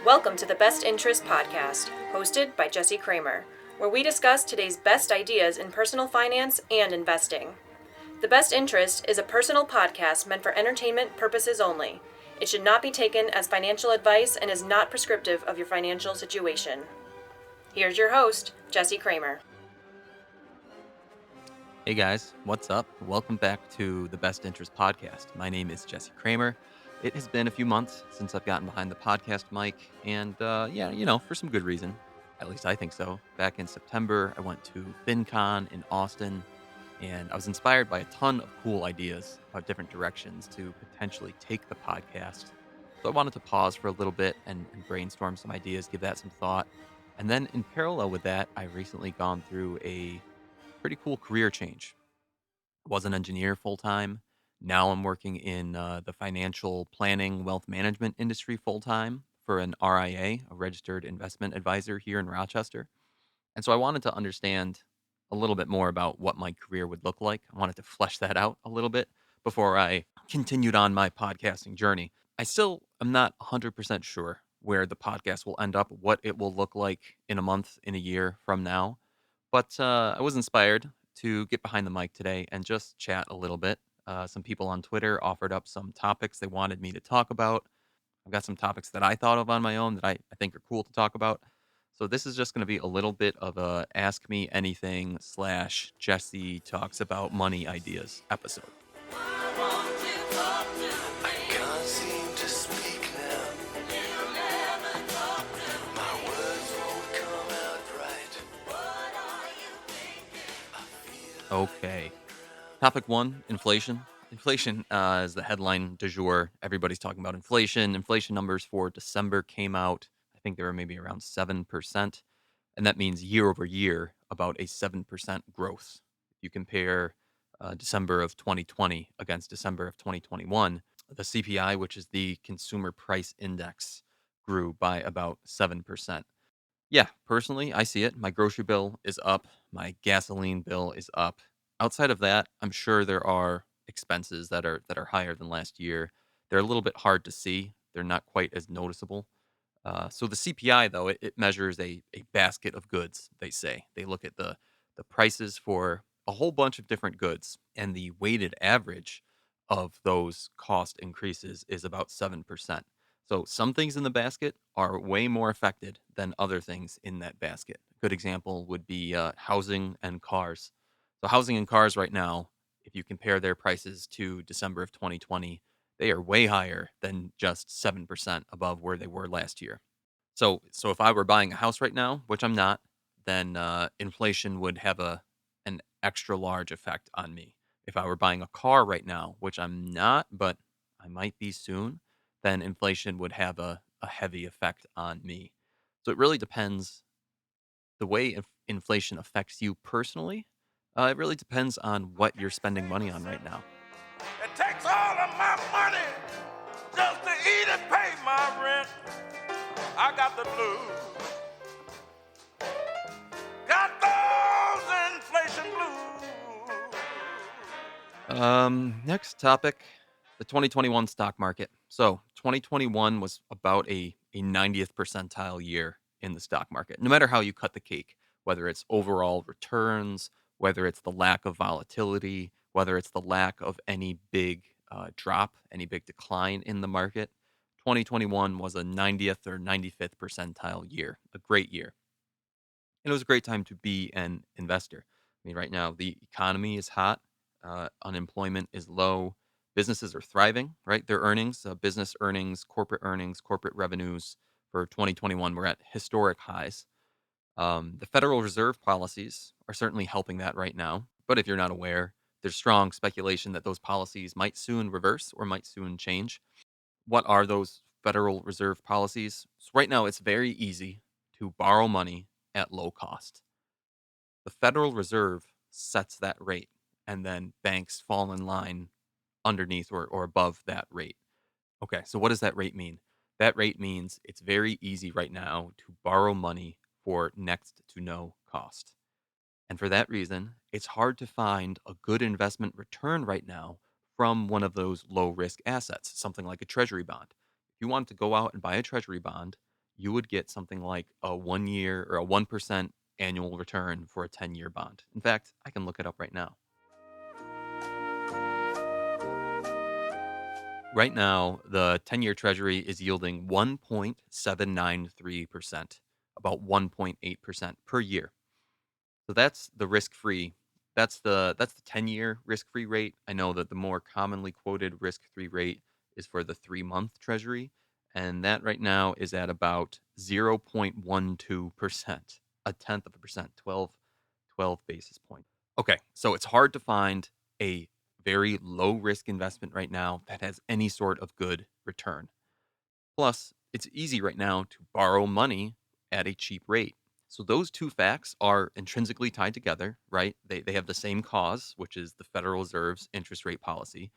Welcome to the Best Interest Podcast, hosted by Jesse Kramer, where we discuss today's best ideas in personal finance and investing. The Best Interest is a personal podcast meant for entertainment purposes only. It should not be taken as financial advice and is not prescriptive of your financial situation. Here's your host, Jesse Kramer. Hey guys, what's up? Welcome back to the Best Interest Podcast. My name is Jesse Kramer. It has been a few months since I've gotten behind the podcast mic, and for some good reason. At least I think so. Back in September, I went to FinCon in Austin, and I was inspired by a ton of cool ideas about different directions to potentially take the podcast. So I wanted to pause for a little bit and brainstorm some ideas, give that some thought. And then in parallel with that, I've recently gone through a pretty cool career change. Was an engineer full time. Now I'm working in the financial planning, wealth management industry full time for an RIA, a registered investment advisor here in Rochester. And so I wanted to understand a little bit more about what my career would look like. I wanted to flesh that out a little bit before I continued on my podcasting journey. I still am not 100% sure where the podcast will end up, what it will look like in a month, in a year from now. But I was inspired to get behind the mic today and just chat a little bit. Some people on Twitter offered up some topics they wanted me to talk about. I've got some topics that I thought of on my own that I think are cool to talk about. So this is just going to be a little bit of a Ask Me Anything / Jesse Talks About Money Ideas episode. Okay. Topic one, inflation. Inflation is the headline du jour. Everybody's talking about inflation. Inflation numbers for December came out. I think they were maybe around 7%. And that means year over year, about a 7% growth. If you compare December of 2020 against December of 2021, the CPI, which is the Consumer Price Index, grew by about 7%. Yeah, personally, I see it. My grocery bill is up. My gasoline bill is up. Outside of that, I'm sure there are expenses that are higher than last year. They're a little bit hard to see. They're not quite as noticeable. So the CPI, though, it measures a basket of goods. They say they look at the prices for a whole bunch of different goods, and the weighted average of those cost increases is about 7%. So some things in the basket are way more affected than other things in that basket. A good example would be housing and cars. So housing and cars right now, if you compare their prices to December of 2020, they are way higher than just 7% above where they were last year. So if I were buying a house right now, which I'm not, then inflation would have an extra large effect on me. If I were buying a car right now, which I'm not, but I might be soon, then inflation would have a heavy effect on me. So it really depends the way inflation affects you personally. It really depends on what you're spending money on right now. It takes all of my money just to eat and pay my rent. I got the blues. Got those inflation blues. Next topic, the 2021 stock market. So 2021 was about a 90th percentile year in the stock market, no matter how you cut the cake, whether it's overall returns, whether it's the lack of volatility, whether it's the lack of any big drop, any big decline in the market. 2021 was a 90th or 95th percentile year, a great year. And it was a great time to be an investor. I mean, right now, the economy is hot, unemployment is low, businesses are thriving, right? Their earnings, business earnings, corporate revenues for 2021 were at historic highs. The Federal Reserve policies are certainly helping that right now. But if you're not aware, there's strong speculation that those policies might soon reverse or might soon change. What are those Federal Reserve policies? So right now, it's very easy to borrow money at low cost. The Federal Reserve sets that rate, and then banks fall in line underneath or above that rate. Okay, so what does that rate mean? That rate means it's very easy right now to borrow money for next to no cost. And for that reason, it's hard to find a good investment return right now from one of those low risk assets, something like a treasury bond. If you wanted to go out and buy a treasury bond, you would get something like a 1 year or a 1% annual return for a 10-year bond. In fact, I can look it up right now. Right now, the 10-year treasury is yielding 1.793%, about 1.8% per year. So that's the risk-free. That's the 10-year risk-free rate. I know that the more commonly quoted risk-free rate is for the 3-month treasury, and that right now is at about 0.12%, a tenth of a percent, 12 basis points. Okay, so it's hard to find a very low risk investment right now that has any sort of good return. Plus, it's easy right now to borrow money at a cheap rate. So those two facts are intrinsically tied together, right? They have the same cause, which is the Federal Reserve's interest rate policy.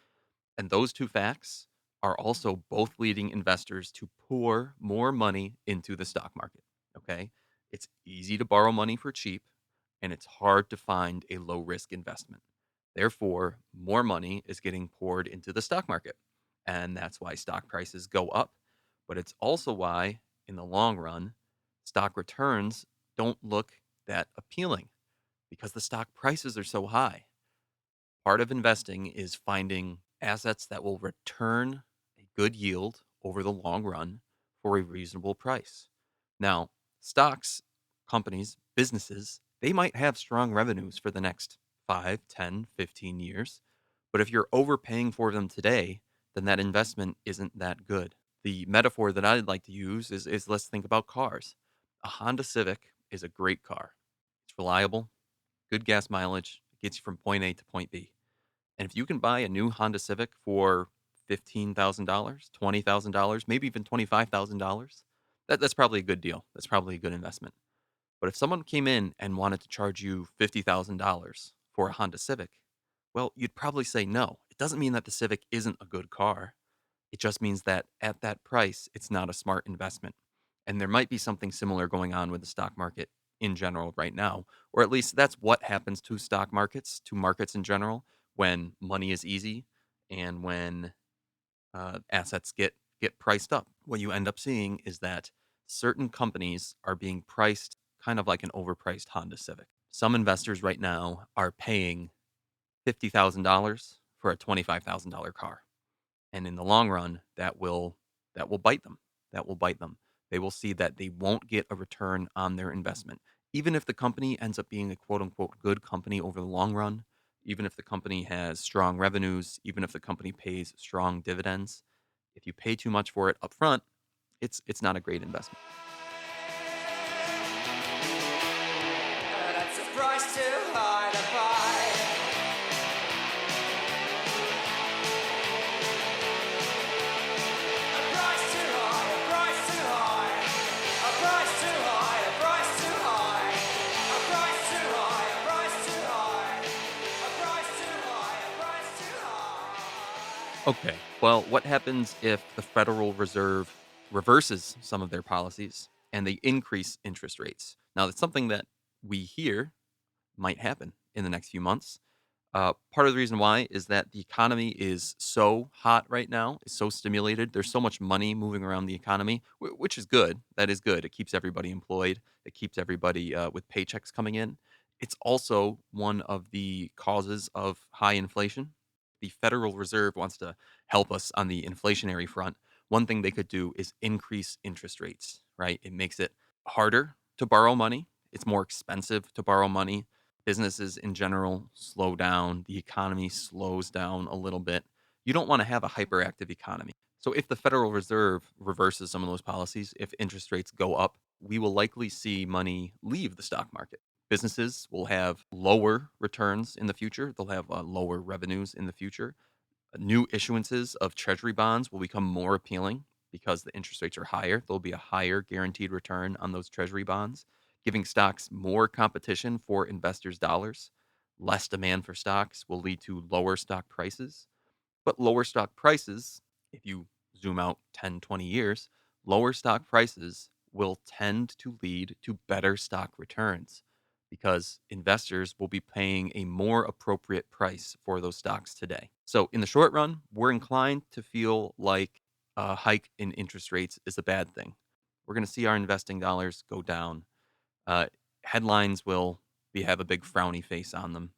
And those two facts are also both leading investors to pour more money into the stock market. Okay. It's easy to borrow money for cheap, and it's hard to find a low risk investment. Therefore, more money is getting poured into the stock market. And that's why stock prices go up. But it's also why, in the long run, stock returns don't look that appealing because the stock prices are so high. Part of investing is finding assets that will return a good yield over the long run for a reasonable price. Now, stocks, companies, businesses, they might have strong revenues for the next 5, 10, 15 years. But if you're overpaying for them today, then that investment isn't that good. The metaphor that I'd like to use is let's think about cars. A Honda Civic is a great car. It's reliable, good gas mileage, gets you from point A to point B. And if you can buy a new Honda Civic for $15,000, $20,000, maybe even $25,000, that's probably a good deal. That's probably a good investment. But if someone came in and wanted to charge you $50,000 for a Honda Civic, well, you'd probably say no. It doesn't mean that the Civic isn't a good car. It just means that at that price, it's not a smart investment. And there might be something similar going on with the stock market in general right now, or at least that's what happens to stock markets, to markets in general, when money is easy and when assets get priced up. What you end up seeing is that certain companies are being priced kind of like an overpriced Honda Civic. Some investors right now are paying $50,000 for a $25,000 car. And in the long run, that will bite them. That will bite them. They will see that they won't get a return on their investment. Even if the company ends up being a quote unquote good company over the long run, even if the company has strong revenues, even if the company pays strong dividends, if you pay too much for it up front, it's not a great investment. That's a price too high to buy. A price too high, a price too high. A price too high, a price too high. A price too high, a price too high. A price too high, a price too high. Okay. Well, what happens if the Federal Reserve reverses some of their policies and they increase interest rates? Now, that's something that we hear might happen in the next few months. Part of the reason why is that the economy is so hot right now, is so stimulated. There's so much money moving around the economy, which is good. That is good. It keeps everybody employed. It keeps everybody with paychecks coming in. It's also one of the causes of high inflation. The Federal Reserve wants to help us on the inflationary front. One thing they could do is increase interest rates, right? It makes it harder to borrow money. It's more expensive to borrow money. Businesses in general slow down, the economy slows down a little bit. You don't want to have a hyperactive economy. So if the Federal Reserve reverses some of those policies, if interest rates go up, we will likely see money leave the stock market. Businesses will have lower returns in the future. They'll have lower revenues in the future. New issuances of treasury bonds will become more appealing because the interest rates are higher. There'll be a higher guaranteed return on those treasury bonds, giving stocks more competition for investors' dollars. Less demand for stocks will lead to lower stock prices. But lower stock prices, if you zoom out 10, 20 years, lower stock prices will tend to lead to better stock returns because investors will be paying a more appropriate price for those stocks today. So, in the short run, we're inclined to feel like a hike in interest rates is a bad thing. We're going to see our investing dollars go down. Uh, Headlines will have a big frowny face on them,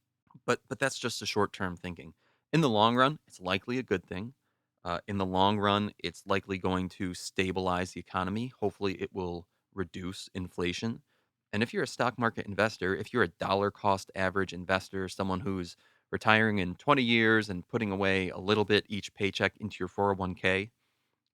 but that's just a short term thinking. In the long run, it's likely a good thing. In the long run, it's likely going to stabilize the economy. Hopefully, it will reduce inflation. And if you're a stock market investor, if you're a dollar cost average investor, someone who's retiring in 20 years and putting away a little bit each paycheck into your 401k,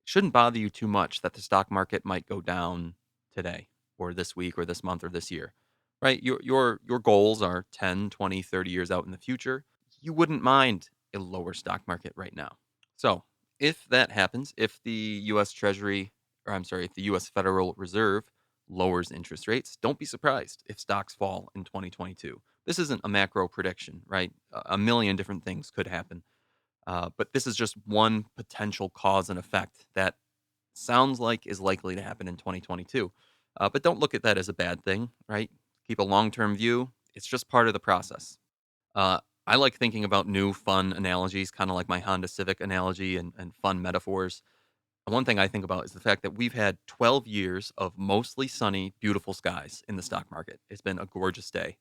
shouldn't bother you too much that the stock market might go down today or this week or this month or this year. Right? Your goals are 10, 20, 30 years out in the future. You wouldn't mind a lower stock market right now. So, if that happens, if the US Treasury or I'm sorry, if the US Federal Reserve lowers interest rates, don't be surprised if stocks fall in 2022. This isn't a macro prediction, right? A million different things could happen. But this is just one potential cause and effect that sounds like is likely to happen in 2022. But don't look at that as a bad thing, right? Keep a long term view. It's just part of the process. I like thinking about new fun analogies, kind of like my Honda Civic analogy and fun metaphors. And one thing I think about is the fact that we've had 12 years of mostly sunny, beautiful skies in the stock market. It's been a gorgeous day.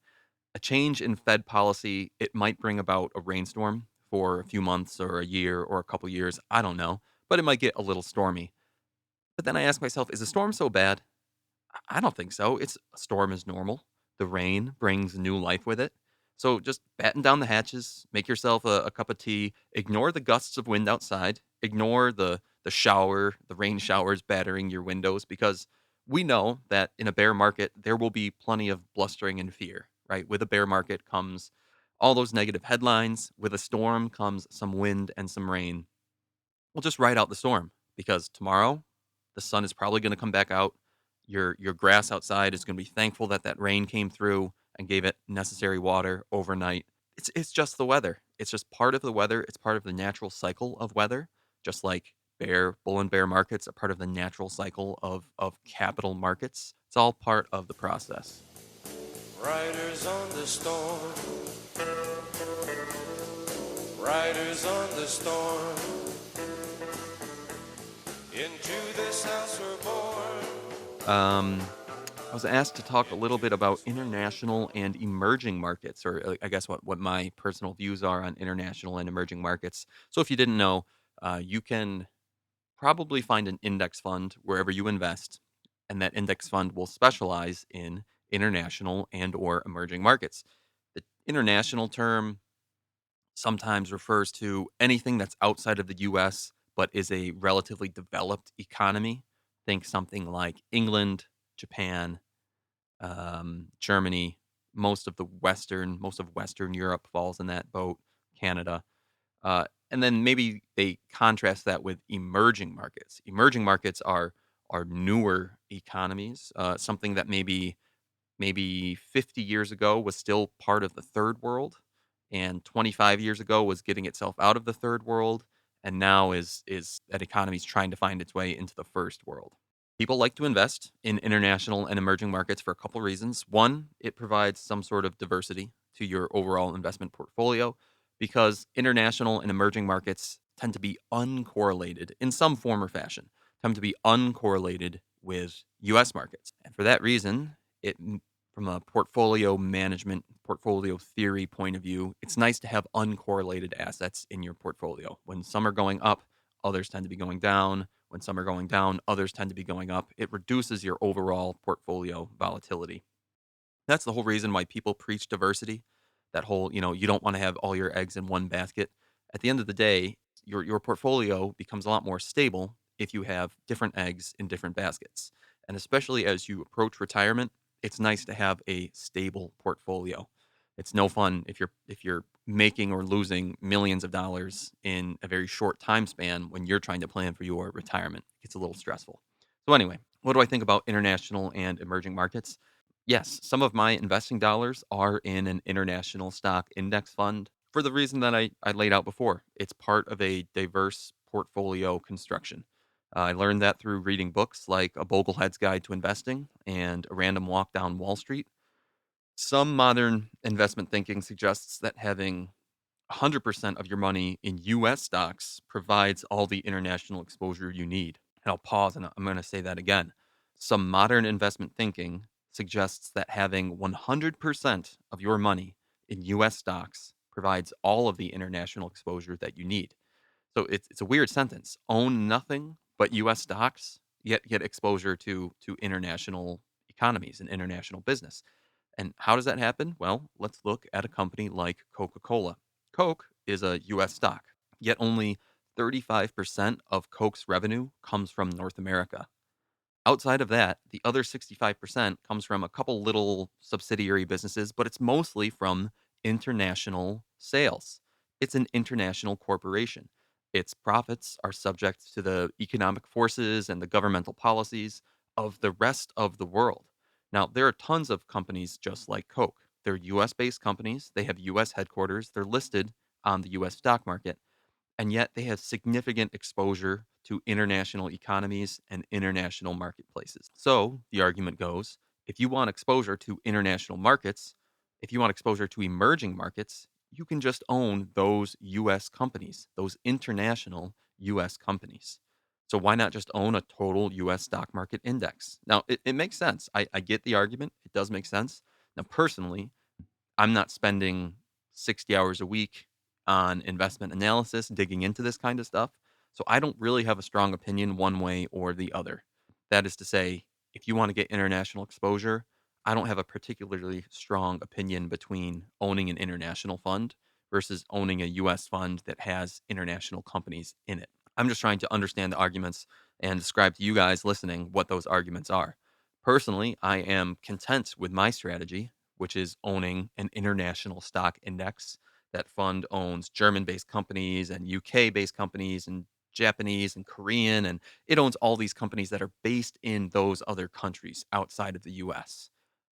A change in Fed policy, it might bring about a rainstorm for a few months or a year or a couple years. I don't know, but it might get a little stormy. But then I ask myself, is a storm so bad? I don't think so. It's a storm is normal. The rain brings new life with it. So just batten down the hatches, make yourself a cup of tea, ignore the gusts of wind outside, ignore the shower, the rain showers battering your windows, because we know that in a bear market there will be plenty of blustering and fear, right? With a bear market comes all those negative headlines, with a storm comes some wind and some rain. We'll just ride out the storm because tomorrow the sun is probably going to come back out. Your grass outside is going to be thankful that that rain came through and gave it necessary water overnight. It's just the weather. It's just part of the weather. It's part of the natural cycle of weather. Just like bull and bear markets are part of the natural cycle of capital markets. It's all part of the process. Riders on the storm. Riders on the storm. Into this house we're born. I was asked to talk a little bit about international and emerging markets, or I guess what my personal views are on international and emerging markets. So, if you didn't know, you can probably find an index fund wherever you invest, and that index fund will specialize in international and or emerging markets. The international term sometimes refers to anything that's outside of the US but is a relatively developed economy. Think something like England, Japan, Germany, most of Western Europe falls in that boat, Canada. And then maybe they contrast that with emerging markets. Emerging markets are newer economies, something that maybe 50 years ago was still part of the third world, and 25 years ago was getting itself out of the third world, and now is that economy's trying to find its way into the first world. People like to invest in international and emerging markets for a couple reasons. One, it provides some sort of diversity to your overall investment portfolio because international and emerging markets tend to be uncorrelated in some form or fashion, tend to be uncorrelated with US markets. And for that reason, from a portfolio management, portfolio theory point of view, it's nice to have uncorrelated assets in your portfolio. When some are going up, others tend to be going down. When some are going down, others tend to be going up. It reduces your overall portfolio volatility. That's the whole reason why people preach diversity. That whole, you don't want to have all your eggs in one basket. At the end of the day, your portfolio becomes a lot more stable if you have different eggs in different baskets. And especially as you approach retirement, it's nice to have a stable portfolio. It's no fun if you're making or losing millions of dollars in a very short time span when you're trying to plan for your retirement. It's a little stressful. So anyway, what do I think about international and emerging markets? Yes, some of my investing dollars are in an international stock index fund for the reason that I laid out before. It's part of a diverse portfolio construction. I learned that through reading books like A Boglehead's Guide to Investing and A Random Walk Down Wall Street. Some modern investment thinking suggests that having 100% of your money in US stocks provides all the international exposure you need. And I'll pause and I'm going to say that again. Some modern investment thinking suggests that having 100% of your money in US stocks provides all of the international exposure that you need. So it's a weird sentence. Own nothing but US stocks, yet get exposure to international economies and international business. And how does that happen? Well, let's look at a company like Coca-Cola. Coke is a US stock, yet only 35% of Coke's revenue comes from North America. Outside of that, the other 65% comes from a couple little subsidiary businesses, but it's mostly from international sales. It's an international corporation. Its profits are subject to the economic forces and the governmental policies of the rest of the world. Now, there are tons of companies just like Coke. They're US based companies, they have US headquarters, they're listed on the US stock market, and yet they have significant exposure to international economies and international marketplaces. So the argument goes, if you want exposure to international markets, if you want exposure to emerging markets, you can just own those US companies, those international US companies. So why not just own a total US stock market index? Now, it makes sense. I get the argument. It does make sense. Now, personally, I'm not spending 60 hours a week on investment analysis, digging into this kind of stuff. So I don't really have a strong opinion one way or the other. That is to say, if you want to get international exposure, I don't have a particularly strong opinion between owning an international fund versus owning a US fund that has international companies in it. I'm just trying to understand the arguments and describe to you guys listening what those arguments are. Personally, I am content with my strategy, which is owning an international stock index. That fund owns German based companies and UK based companies and Japanese and Korean, and it owns all these companies that are based in those other countries outside of the US.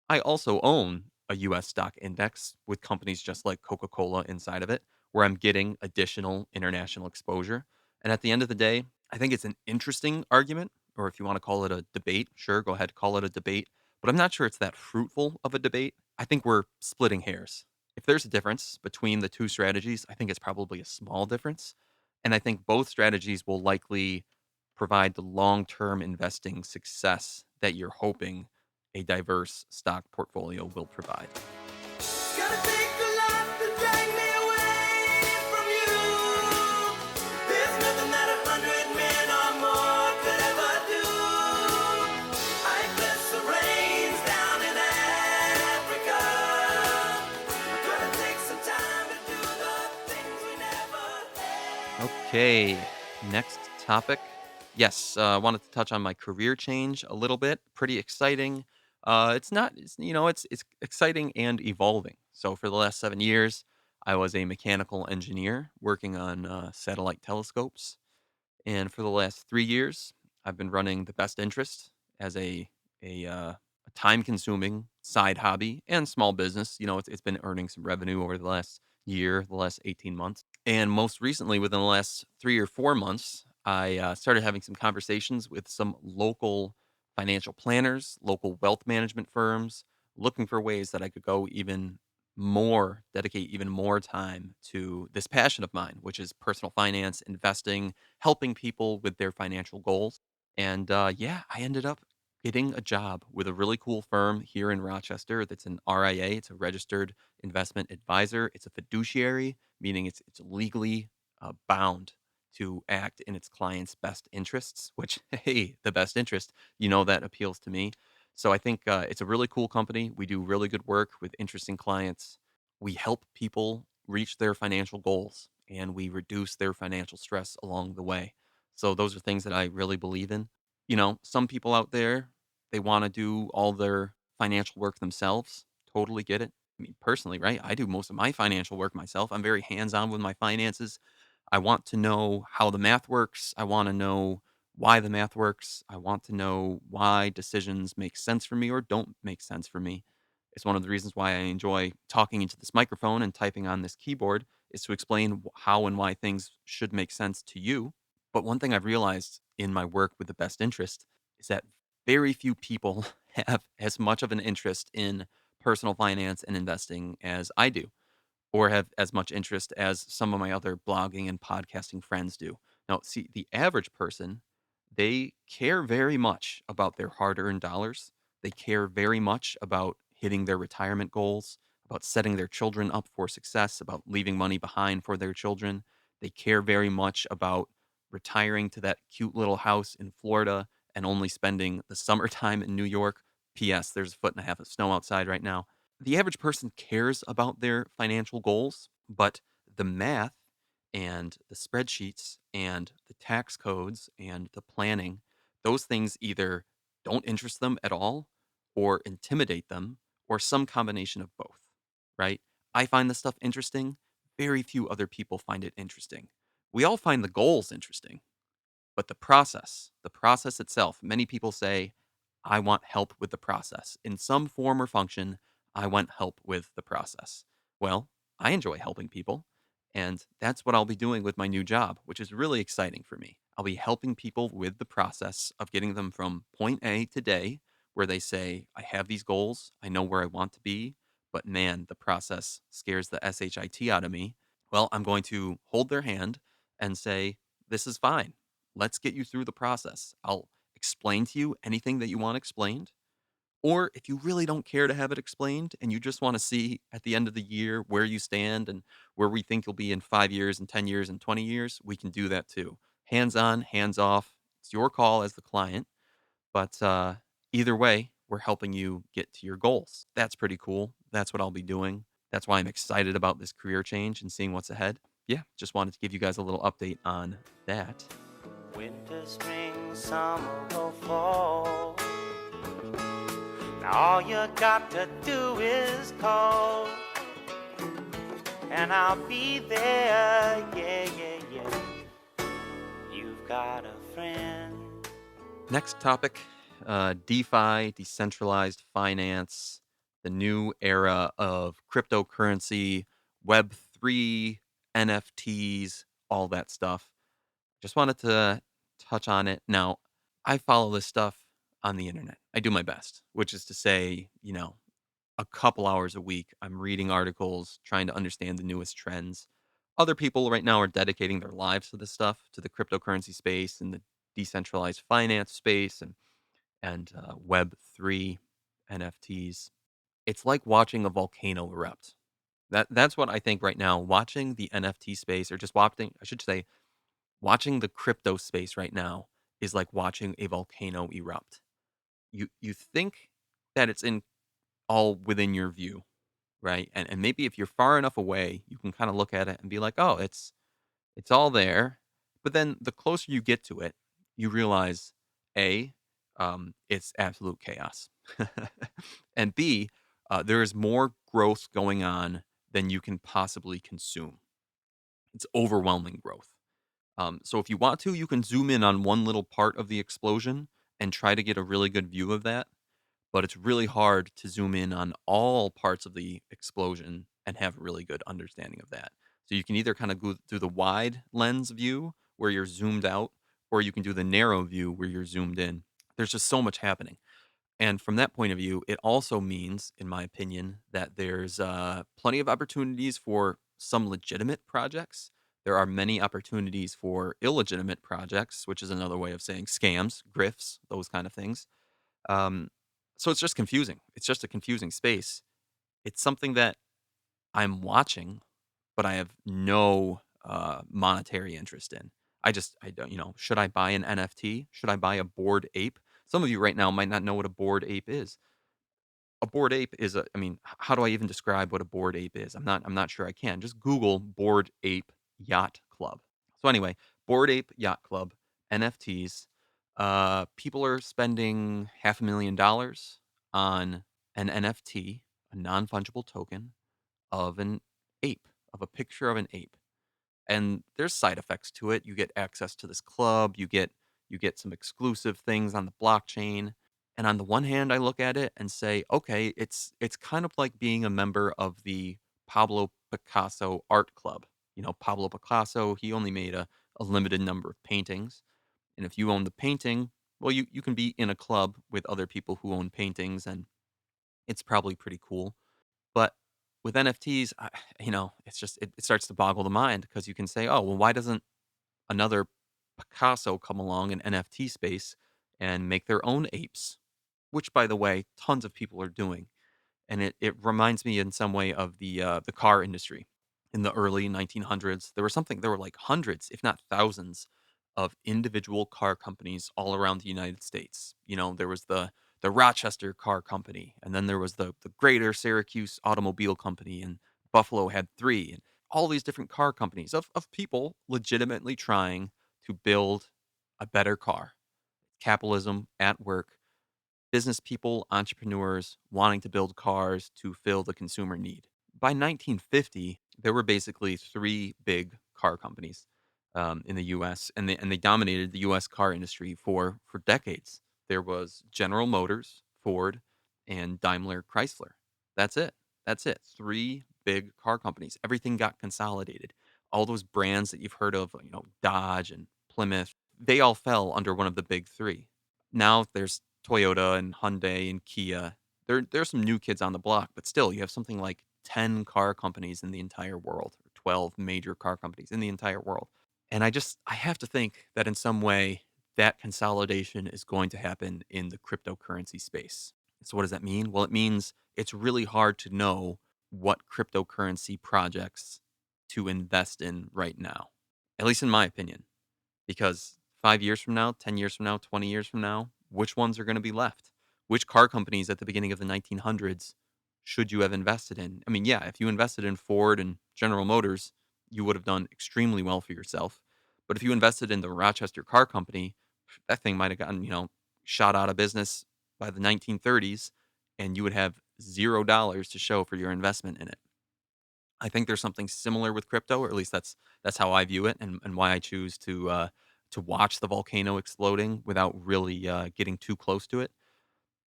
I also own a US stock index with companies just like Coca Cola inside of it, where I'm getting additional international exposure. And at the end of the day, I think it's an interesting argument, or if you want to call it a debate, sure, go ahead, call it a debate. But I'm not sure it's that fruitful of a debate. I think we're splitting hairs. If there's a difference between the two strategies, I think it's probably a small difference. And I think both strategies will likely provide the long term investing success that you're hoping a diverse stock portfolio will provide. It's gonna take a lot to drag me away from you. There's nothing that 100 men or more could ever do. I bless the rains down in Africa. Gonna take some time to do the things we never had. Okay, next topic. Yes, I wanted to touch on my career change a little bit. Pretty exciting. It's not, it's exciting and evolving. So for the last 7 years, I was a mechanical engineer working on satellite telescopes. And for the last 3 years, I've been running the best interest as a time-consuming side hobby and small business. It's been earning some revenue over the last year, the last 18 months. And most recently, within the last 3 or 4 months, I started having some conversations with some local financial planners, local wealth management firms, looking for ways that I could go even more, dedicate even more time to this passion of mine, which is personal finance, investing, helping people with their financial goals. And yeah, I ended up getting a job with a really cool firm here in Rochester that's an RIA. It's a registered investment advisor. It's a fiduciary, meaning it's legally bound to act in its client's best interests, which, hey, the best interest, that appeals to me. So I think it's a really cool company. We do really good work with interesting clients. We help people reach their financial goals and we reduce their financial stress along the way. So those are things that I really believe in. Some people out there, they want to do all their financial work themselves. Totally get it. I mean, personally, right? I do most of my financial work myself. I'm very hands on with my finances. I want to know how the math works. I want to know why the math works. I want to know why decisions make sense for me or don't make sense for me. It's one of the reasons why I enjoy talking into this microphone and typing on this keyboard is to explain how and why things should make sense to you. But one thing I've realized in my work with the best interest is that very few people have as much of an interest in personal finance and investing as I do, or have as much interest as some of my other blogging and podcasting friends do. Now, see, the average person, They care very much about their hard-earned dollars. They care very much about hitting their retirement goals, about setting their children up for success, about leaving money behind for their children. They care very much about retiring to that cute little house in Florida and only spending the summertime in New York. P.S. There's a foot and a half of snow outside right now. The average person cares about their financial goals, but the math and the spreadsheets and the tax codes and the planning, those things either don't interest them at all or intimidate them or some combination of both, right? I find this stuff interesting. Very few other people find it interesting. We all find the goals interesting, but the process itself, many people say, I want help with the process. In some form or function, I want help with the process. Well, I enjoy helping people, and that's what I'll be doing with my new job, which is really exciting for me. I'll be helping people with the process of getting them from point A today, where they say, I have these goals, I know where I want to be, but man, the process scares the SHIT out of me. Well, I'm going to hold their hand and say, this is fine. Let's get you through the process. I'll explain to you anything that you want explained. Or if you really don't care to have it explained and you just want to see at the end of the year where you stand and where we think you'll be in 5 years and 10 years and 20 years, we can do that too. Hands on, hands off. It's your call as the client. But either way, we're helping you get to your goals. That's pretty cool. That's what I'll be doing. That's why I'm excited about this career change and seeing what's ahead. Yeah, just wanted to give you guys a little update on that. Winter, spring, summer, or fall. Now all you got to do is call, and I'll be there. Yeah, yeah, yeah. You've got a friend. Next topic, DeFi, decentralized finance, the new era of cryptocurrency, Web3, NFTs, all that stuff. Just wanted to touch on it. Now, I follow this stuff on the internet. I do my best, which is to say, a couple hours a week, I'm reading articles, trying to understand the newest trends. Other people right now are dedicating their lives to this stuff, to the cryptocurrency space and the decentralized finance space and Web3 NFTs. It's like watching a volcano erupt. That's what I think right now. Watching the NFT space, or just watching, I should say, watching the crypto space right now is like watching a volcano erupt. You think that it's in all within your view, right? And maybe if you're far enough away, you can kind of look at it and be like, oh, it's all there. But then the closer you get to it, you realize A, it's absolute chaos. And B, there is more growth going on than you can possibly consume. It's overwhelming growth. So if you want to, you can zoom in on one little part of the explosion and try to get a really good view of that. But it's really hard to zoom in on all parts of the explosion and have a really good understanding of that. So you can either kind of go through the wide lens view where you're zoomed out, or you can do the narrow view where you're zoomed in. There's just so much happening. And from that point of view, it also means, in my opinion, that there's plenty of opportunities for some legitimate projects. There are many opportunities for illegitimate projects, which is another way of saying scams, grifts, those kind of things. Um, so it's just confusing. It's just a confusing space. It's something that I'm watching, but I have no monetary interest in. I don't, should I buy an NFT? Should I buy a bored ape? Some of you right now might not know what a bored ape is. A bored ape is how do I even describe what a bored ape is? I'm not sure I can. Just Google bored ape yacht club. So anyway, bored ape yacht club, NFTs. People are spending $500,000 on an NFT, a non-fungible token of an ape, of a picture of an ape. And there's side effects to it. You get access to this club, you get some exclusive things on the blockchain. And on the one hand, I look at it and say, okay, it's kind of like being a member of the Pablo Picasso art club. Pablo Picasso, he only made a limited number of paintings. And if you own the painting, well, you can be in a club with other people who own paintings, and it's probably pretty cool. But with NFTs, it's just it starts to boggle the mind because you can say, oh, well, why doesn't another Picasso come along in NFT space and make their own apes, which, by the way, tons of people are doing. And it reminds me in some way of the car industry. In the early 1900s, there were like hundreds, if not thousands, of individual car companies all around the United States. There was the Rochester Car Company, and then there was the Greater Syracuse Automobile Company, and Buffalo had three, and all these different car companies of people legitimately trying to build a better car. Capitalism at work, business people, entrepreneurs wanting to build cars to fill the consumer need. By 1950, there were basically three big car companies in the U.S. and they dominated the U.S. car industry for decades. There was General Motors, Ford, and Daimler Chrysler. That's it. That's it. Three big car companies. Everything got consolidated. All those brands that you've heard of, Dodge and Plymouth, they all fell under one of the big three. Now there's Toyota and Hyundai and Kia. There's some new kids on the block, but still, you have something like 10 car companies in the entire world, or 12 major car companies in the entire world. And I have to think that in some way that consolidation is going to happen in the cryptocurrency space. So what does that mean? Well, it means it's really hard to know what cryptocurrency projects to invest in right now. At least in my opinion, because 5 years from now, 10 years from now, 20 years from now, which ones are going to be left? Which car companies at the beginning of the 1900s should you have invested in? I mean, yeah, if you invested in Ford and General Motors, you would have done extremely well for yourself. But if you invested in the Rochester Car Company, that thing might have gotten, shot out of business by the 1930s, and you would have $0 to show for your investment in it. I think there's something similar with crypto, or at least that's how I view it, and why I choose to watch the volcano exploding without really getting too close to it.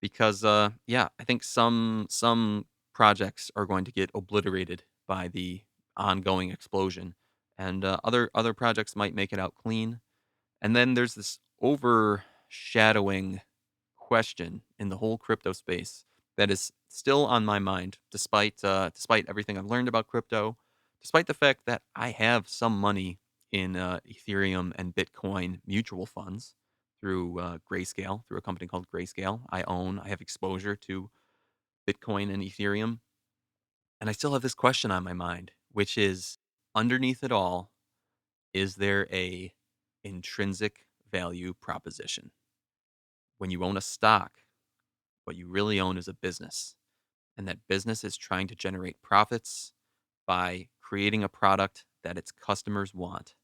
Because yeah, I think some projects are going to get obliterated by the ongoing explosion, and other projects might make it out clean. And then there's this overshadowing question in the whole crypto space that is still on my mind, despite everything I've learned about crypto, despite the fact that I have some money in Ethereum and Bitcoin mutual funds through Grayscale, through a company called Grayscale. I have exposure to Bitcoin and Ethereum, and I still have this question on my mind, which is underneath it all, is there a intrinsic value proposition? When you own a stock, what you really own is a business. And that business is trying to generate profits by creating a product that its customers want.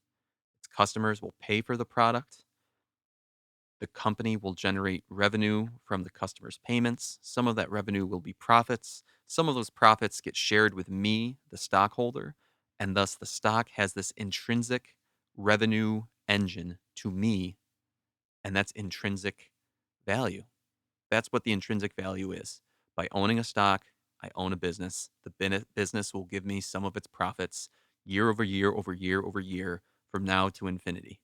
Its customers will pay for the product. The company will generate revenue from the customer's payments. Some of that revenue will be profits. Some of those profits get shared with me, the stockholder. And thus, the stock has this intrinsic revenue engine to me, and that's intrinsic value. That's what the intrinsic value is. By owning a stock, I own a business. The business will give me some of its profits year over year over year over year from now to infinity.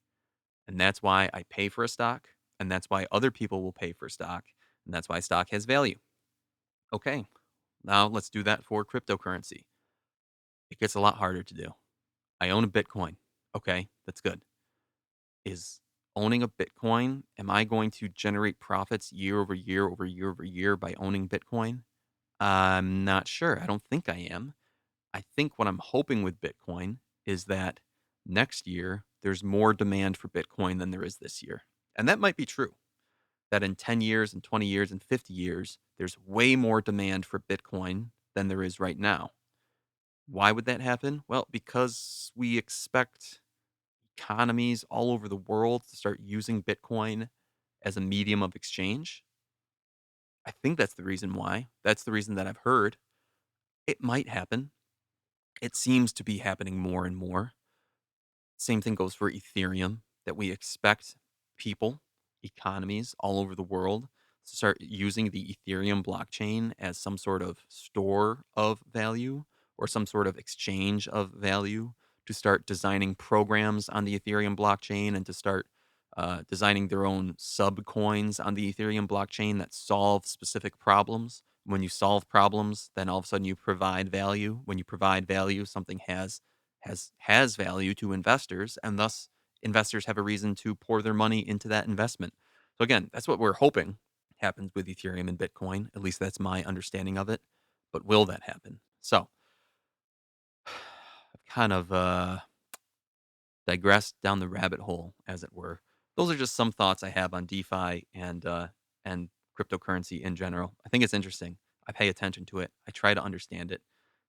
And that's why I pay for a stock. And that's why other people will pay for stock. And that's why stock has value. Okay, now let's do that for cryptocurrency. It gets a lot harder to do. I own a Bitcoin. Okay, that's good. Is owning a Bitcoin, am I going to generate profits year over year over year over year by owning Bitcoin? I'm not sure. I don't think I am. I think what I'm hoping with Bitcoin is that next year there's more demand for Bitcoin than there is this year. And that might be true. That in 10 years and 20 years and 50 years, there's way more demand for Bitcoin than there is right now. Why would that happen? Well, because we expect economies all over the world to start using Bitcoin as a medium of exchange. I think that's the reason why. That's the reason that I've heard. It might happen. It seems to be happening more and more. Same thing goes for Ethereum, that we expect people, economies all over the world to start using the Ethereum blockchain as some sort of store of value or some sort of exchange of value, to start designing programs on the Ethereum blockchain and to start designing their own sub coins on the Ethereum blockchain that solve specific problems. When you solve problems, then all of a sudden you provide value. When you provide value, something has value to investors, and thus investors have a reason to pour their money into that investment. So again, that's what we're hoping happens with Ethereum and Bitcoin. At least that's my understanding of it. But will that happen? So I've kind of digressed down the rabbit hole, as it were. Those are just some thoughts I have on DeFi and cryptocurrency in general. I think it's interesting. I pay attention to it. I try to understand it.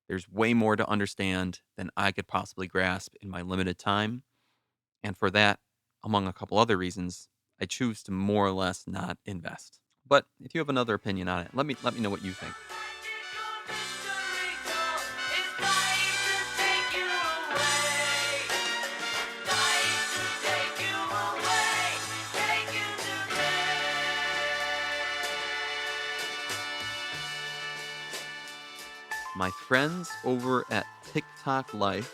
There's way more to understand than I could possibly grasp in my limited time. And for that, among a couple other reasons, I choose to more or less not invest. But if you have another opinion on it, let me know what you think. My friends over at TikTok Life,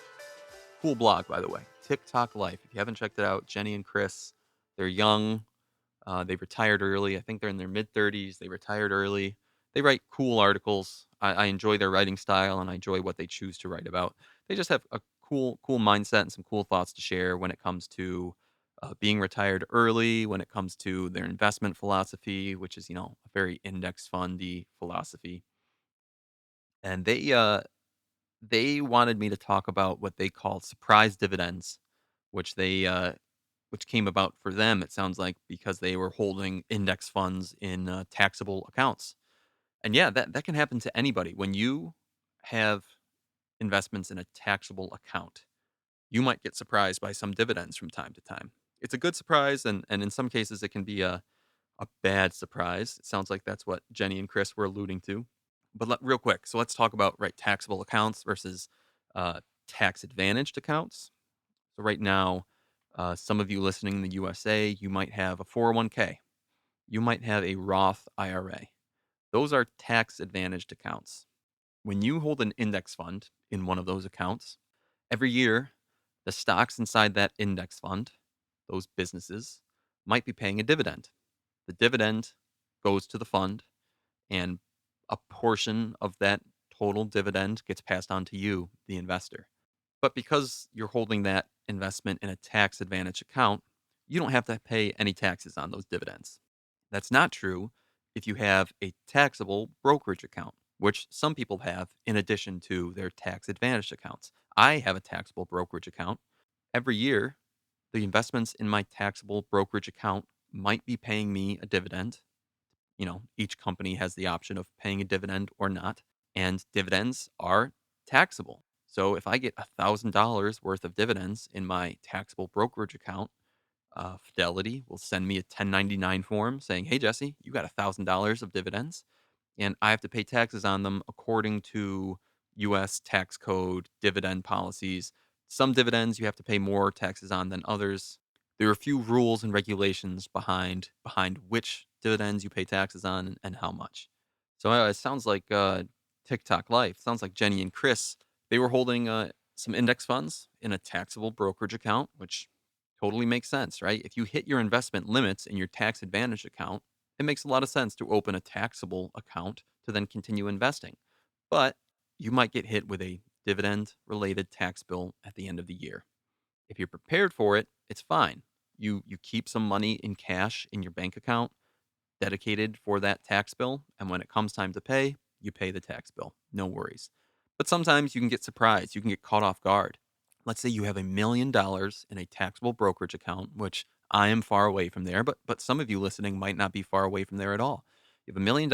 cool blog, by the way, TikTok Life. If you haven't checked it out, Jenny and Chris, they're young. They retired early. I think they're in their mid 30s. They retired early. They write cool articles. I enjoy their writing style and I enjoy what they choose to write about. They just have a cool mindset and some cool thoughts to share when it comes to being retired early, when it comes to their investment philosophy, which is, a very index fundy philosophy. And they wanted me to talk about what they call surprise dividends, which which came about for them. It sounds like because they were holding index funds in taxable accounts, and yeah, that can happen to anybody. When you have investments in a taxable account, you might get surprised by some dividends from time to time. It's a good surprise, and in some cases, it can be a bad surprise. It sounds like that's what Jenny and Chris were alluding to. But real quick, so let's talk about taxable accounts versus uh, tax advantaged accounts. So right now, some of you listening in the USA, you might have a 401k, you might have a Roth IRA. Those are tax advantaged accounts. When you hold an index fund in one of those accounts, every year the stocks inside that index fund, those businesses, might be paying a dividend. The dividend goes to the fund, and a portion of that total dividend gets passed on to you, the investor. But because you're holding that investment in a tax advantage account, you don't have to pay any taxes on those dividends. That's not true if you have a taxable brokerage account, which some people have in addition to their tax advantage accounts. I have a taxable brokerage account. Every year, the investments in my taxable brokerage account might be paying me a dividend. Each company has the option of paying a dividend or not, and dividends are taxable. So if I get $1,000 worth of dividends in my taxable brokerage account, Fidelity will send me a 1099 form saying, "Hey Jesse, you got $1,000 of dividends, and I have to pay taxes on them according to U.S. tax code dividend policies. Some dividends you have to pay more taxes on than others. There are a few rules and regulations behind which dividends you pay taxes on and how much." So it sounds like TikTok Life. Sounds like Jenny and Chris. They were holding some index funds in a taxable brokerage account, which totally makes sense, right? If you hit your investment limits in your tax advantage account, it makes a lot of sense to open a taxable account to then continue investing. But you might get hit with a dividend related tax bill at the end of the year. If you're prepared for it, it's fine. You keep some money in cash in your bank account dedicated for that tax bill, and when it comes time to pay, you pay the tax bill. No worries. But sometimes you can get surprised, you can get caught off guard. Let's say you have $1 million in a taxable brokerage account, which I am far away from there, but some of you listening might not be far away from there at all. You have $1 million.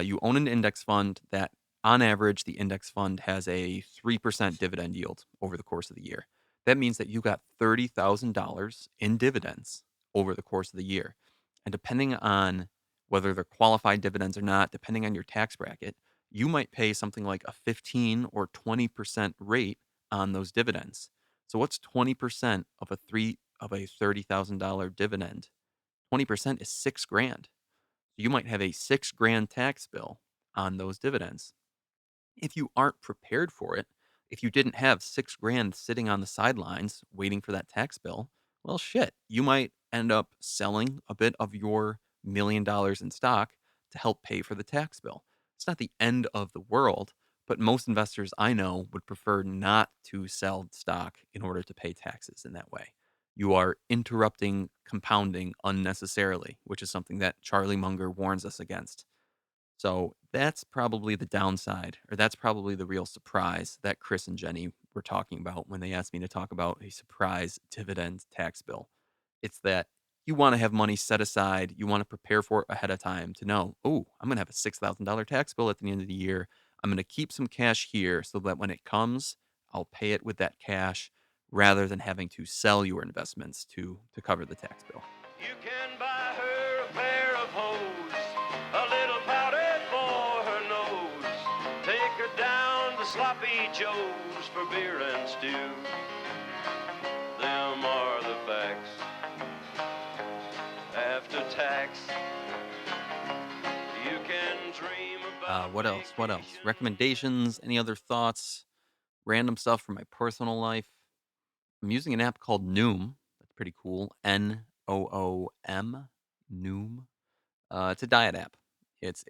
You own an index fund that, on average, the index fund has a 3% dividend yield over the course of the year. That means that you got $30,000 in dividends over the course of the year. And depending on whether they're qualified dividends or not, depending on your tax bracket, you might pay something like a 15 or 20% rate on those dividends. So what's 20% of a $30,000 dividend? 20% is 6 grand. You might have a 6 grand tax bill on those dividends. If you aren't prepared for it, if you didn't have 6 grand sitting on the sidelines waiting for that tax bill, well, shit, you might end up selling a bit of your $1 million in stock to help pay for the tax bill. It's not the end of the world, but most investors I know would prefer not to sell stock in order to pay taxes in that way. you are interrupting compounding unnecessarily, which is something that Charlie Munger warns us against. So that's probably the downside, or that's probably the real surprise that Chris and Jenny were talking about when they asked me to talk about a surprise dividend tax bill. It's that you want to have money set aside, you want to prepare for it ahead of time to know, oh, I'm going to have a $6,000 tax bill at the end of the year. I'm going to keep some cash here so that when it comes, I'll pay it with that cash rather than having to sell your investments to cover the tax bill. You can buy her a pair of hose, a little powder for her nose. Take her down to Sloppy Joe's for beer and stew. Them are the facts. After tax, you can dream about What else? What else? vacation. Recommendations? Any other thoughts? Random stuff from my personal life. I'm using an app called Noom. That's pretty cool. Noom. Noom. It's a diet app. It's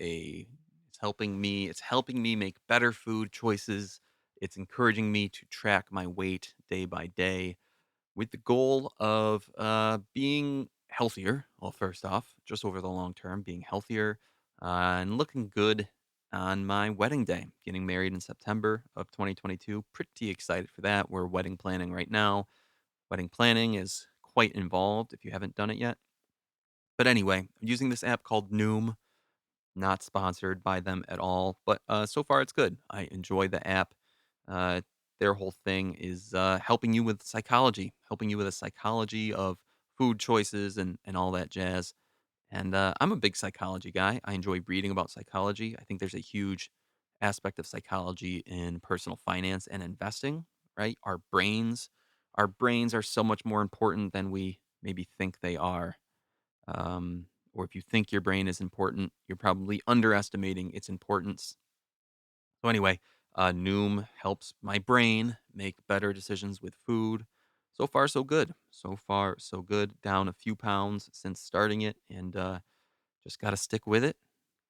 helping me make better food choices. It's encouraging me to track my weight day by day with the goal of being healthier. Well, first off, just over the long term, being healthier and looking good on my wedding day. Getting married in September of 2022. Pretty excited for that. We're wedding planning right now. Wedding planning is quite involved if you haven't done it yet. But anyway, I'm using this app called Noom. Not sponsored by them at all, but so far it's good. I enjoy the app. Uh, their whole thing is helping you with psychology, helping you with the psychology of food choices and all that jazz. And I'm a big psychology guy. I enjoy reading about psychology. I think there's a huge aspect of psychology in personal finance and investing, right? Our brains are so much more important than we maybe think they are. Or if you think your brain is important, you're probably underestimating its importance. So anyway, Noom helps my brain make better decisions with food. So far, so good. So far, so good. Down a few pounds since starting it, and just got to stick with it.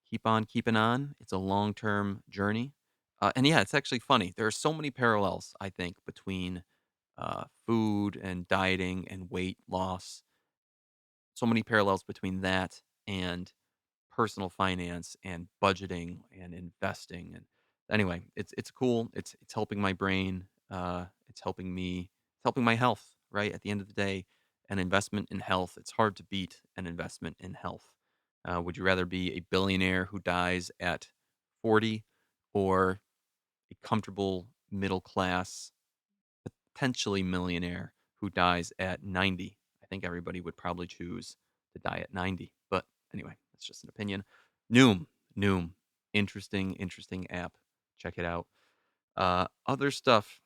Keep on keeping on. It's a long term journey. And yeah, it's actually funny. There are so many parallels, I think, between food and dieting and weight loss. So many parallels between that and personal finance and budgeting and investing. And anyway, it's cool. It's helping my brain. It's helping me. It's helping my health. Right at the end of the day, an investment in health. It's hard to beat an investment in health. Would you rather be a billionaire who dies at 40 or a comfortable middle class, potentially millionaire who dies at 90? I think everybody would probably choose to die at 90. But anyway, that's just an opinion. Noom, Noom, interesting app. Check it out. Other stuff.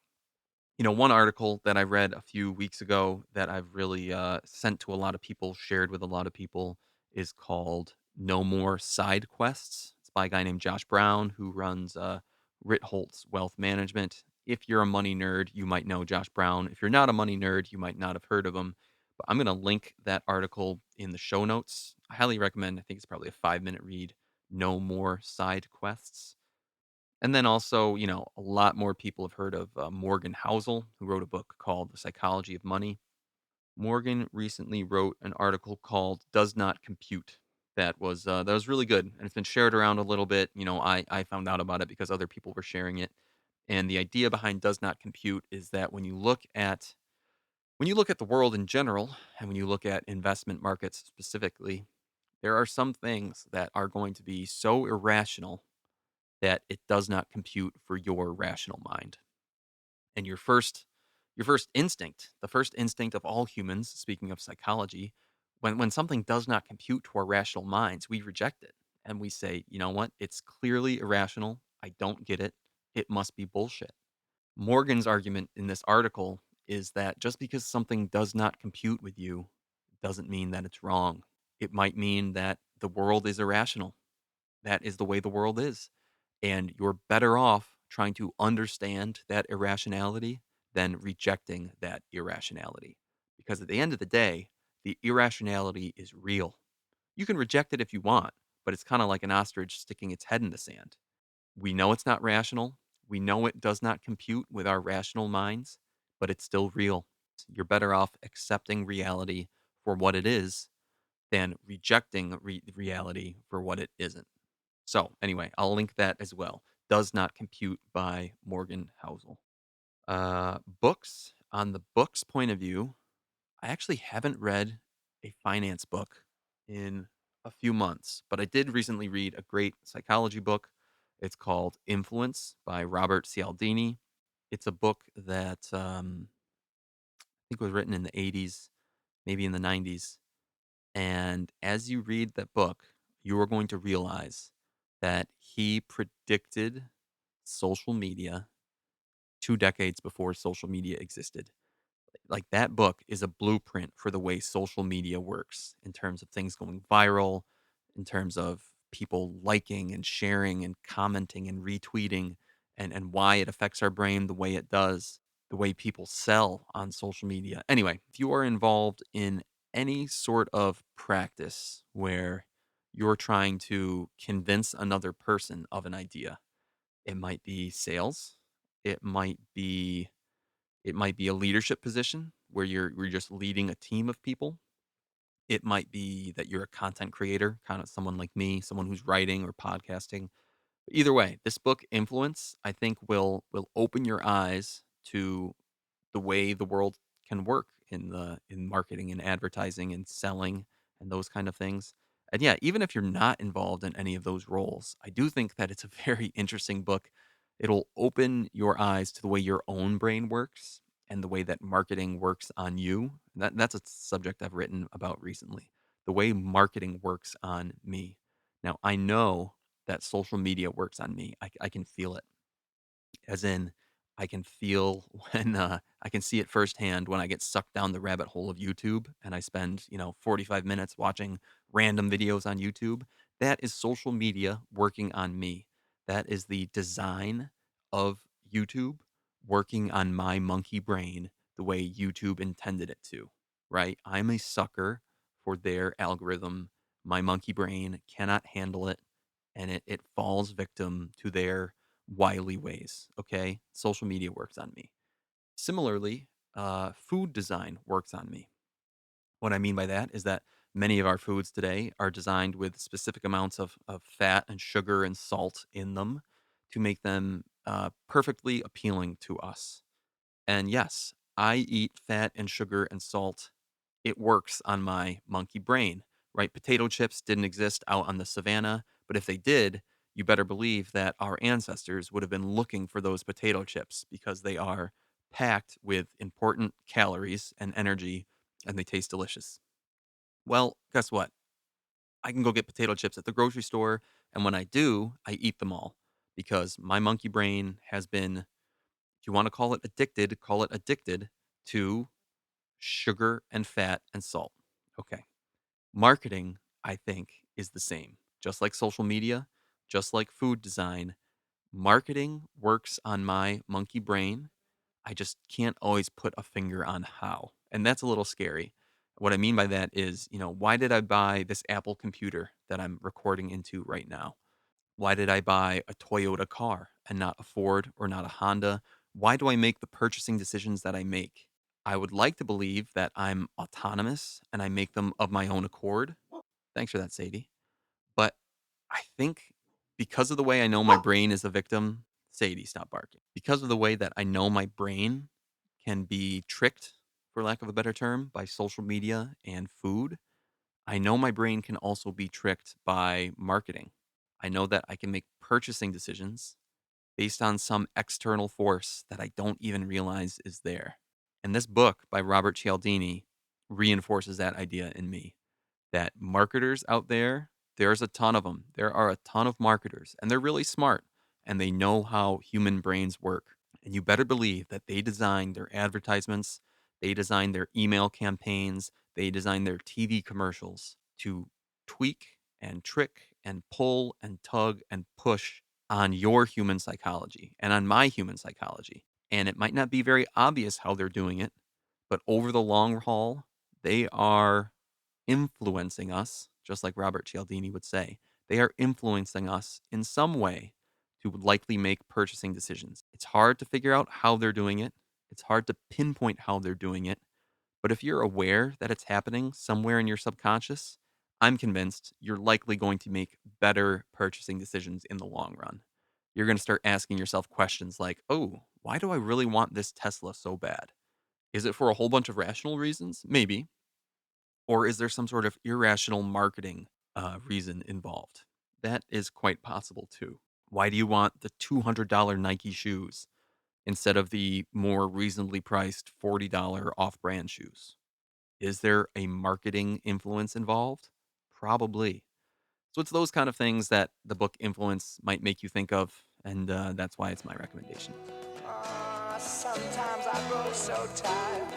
One article that I read a few weeks ago that I've really sent to a lot of people, shared with a lot of people, is called No More Side Quests. It's by a guy named Josh Brown who runs Ritholtz Wealth Management. If you're a money nerd, you might know Josh Brown. If you're not a money nerd, you might not have heard of him. But I'm going to link that article in the show notes. I highly recommend. I think it's probably a 5-minute read. No More Side Quests. And then also, a lot more people have heard of Morgan Housel, who wrote a book called The Psychology of Money. Morgan recently wrote an article called "Does Not Compute." That was really good, and it's been shared around a little bit. I found out about it because other people were sharing it. And the idea behind "Does Not Compute" is that when you look at the world in general, and when you look at investment markets specifically, there are some things that are going to be so irrational that it does not compute for your rational mind. And your first instinct, the first instinct of all humans, speaking of psychology, when something does not compute to our rational minds, we reject it and we say, you know what? It's clearly irrational. I don't get it. It must be bullshit. Morgan's argument in this article is that just because something does not compute with you doesn't mean that it's wrong. It might mean that the world is irrational. That is the way the world is. And you're better off trying to understand that irrationality than rejecting that irrationality. Because at the end of the day, the irrationality is real. You can reject it if you want, but it's kind of like an ostrich sticking its head in the sand. We know it's not rational. We know it does not compute with our rational minds, but it's still real. honest. You're better off accepting reality for what it is than rejecting reality for what it isn't. So, anyway, I'll link that as well. Does Not Compute by Morgan Housel. Books. On the book's point of view, I actually haven't read a finance book in a few months, but I did recently read a great psychology book. It's called Influence by Robert Cialdini. It's a book that I think was written in the 80s, maybe in the 90s. And as you read that book, you are going to realize that he predicted social media 2 decades before social media existed. Like that book is a blueprint for the way social media works in terms of things going viral, in terms of people liking and sharing and commenting and retweeting, and why it affects our brain the way it does, the way people sell on social media. Anyway, if you are involved in any sort of practice where you're trying to convince another person of an idea, it might be sales, it might be a leadership position where you're just leading a team of people. It might be that you're a content creator, kind of someone like me, someone who's writing or podcasting. Either way, this book Influence, I think will open your eyes to the way the world can work in marketing and advertising and selling and those kind of things. And yeah, even if you're not involved in any of those roles, I do think that it's a very interesting book. It'll open your eyes to the way your own brain works and the way that marketing works on you. That's a subject I've written about recently. The way marketing works on me. Now, I know that social media works on me. I can feel it, as in I can feel when I can see it firsthand when I get sucked down the rabbit hole of YouTube and I spend 45 minutes watching random videos on YouTube. That is social media working on me. That is the design of YouTube working on my monkey brain the way YouTube intended it to. Right? I'm a sucker for their algorithm. My monkey brain cannot handle it, and it falls victim to their wily ways. Okay. Social media works on me. Similarly, food design works on me. What I mean by that is that many of our foods today are designed with specific amounts of fat and sugar and salt in them to make them perfectly appealing to us. And yes, I eat fat and sugar and salt. It works on my monkey brain, right? Potato chips didn't exist out on the savannah, but if they did, you better believe that our ancestors would have been looking for those potato chips because they are packed with important calories and energy and they taste delicious. Well, guess what? I can go get potato chips at the grocery store, and when I do, I eat them all because my monkey brain has been, if you want to call it addicted to sugar and fat and salt. Okay. Marketing, I think, is the same. Just like social media, just like food design, marketing works on my monkey brain. I just can't always put a finger on how. And that's a little scary. What I mean by that is, why did I buy this Apple computer that I'm recording into right now? Why did I buy a Toyota car and not a Ford or not a Honda? Why do I make the purchasing decisions that I make? I would like to believe that I'm autonomous and I make them of my own accord. Thanks for that, Sadie. But I think because of the way I know my brain is a victim, Sadie, stop barking. Because of the way that I know my brain can be tricked, for lack of a better term, by social media and food, I know my brain can also be tricked by marketing. I know that I can make purchasing decisions based on some external force that I don't even realize is there. And this book by Robert Cialdini reinforces that idea in me that marketers out there, there's a ton of them. There are a ton of marketers, and they're really smart and they know how human brains work. And you better believe that they design their advertisements, they design their email campaigns, they design their TV commercials to tweak and trick and pull and tug and push on your human psychology and on my human psychology. And it might not be very obvious how they're doing it, but over the long haul, they are influencing us, just like Robert Cialdini would say. They are influencing us in some way to likely make purchasing decisions. It's hard to figure out how they're doing it. It's hard to pinpoint how they're doing it, But if you're aware that it's happening somewhere in your subconscious, I'm convinced you're likely going to make better purchasing decisions in the long run. You're going to start asking yourself questions like, oh, why do I really want this Tesla so bad? Is it for a whole bunch of rational reasons? Maybe. Or is there some sort of irrational marketing reason involved? That is quite possible too. Why do you want the $200 Nike shoes instead of the more reasonably priced $40 off brand shoes? Is there a marketing influence involved? Probably. So it's those kind of things that the book Influence might make you think of, and that's why it's my recommendation. Sometimes I grow so tired.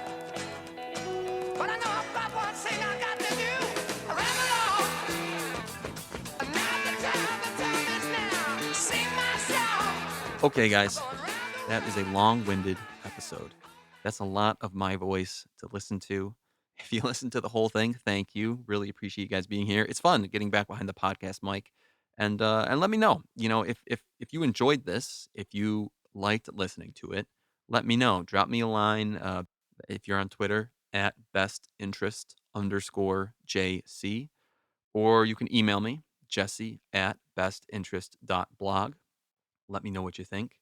But I know I've got one thing I got to do. I ramble on. Now the time is now. Sing my song. Okay, guys, that is a long winded episode. That's a lot of my voice to listen to. If you listen to the whole thing, thank you. Really appreciate you guys being here. It's fun getting back behind the podcast mic. And let me know, if you enjoyed this, if you liked listening to it, let me know. Drop me a line if you're on Twitter at bestinterest_JC, or you can email me, Jesse at bestinterest.blog. Let me know what you think.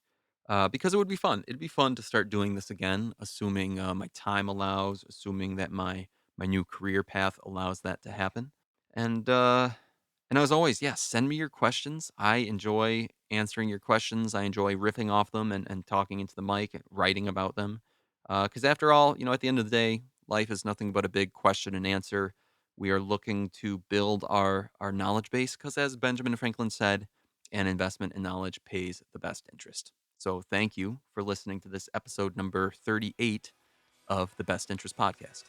Because it would be fun. It'd be fun to start doing this again, assuming my time allows, assuming that my new career path allows that to happen. And and as always, yeah, send me your questions. I enjoy answering your questions. I enjoy riffing off them and talking into the mic, and writing about them. Because after all, at the end of the day, life is nothing but a big question and answer. We are looking to build our knowledge base because, as Benjamin Franklin said, an investment in knowledge pays the best interest. So thank you for listening to this episode number 38 of the Best Interest Podcast.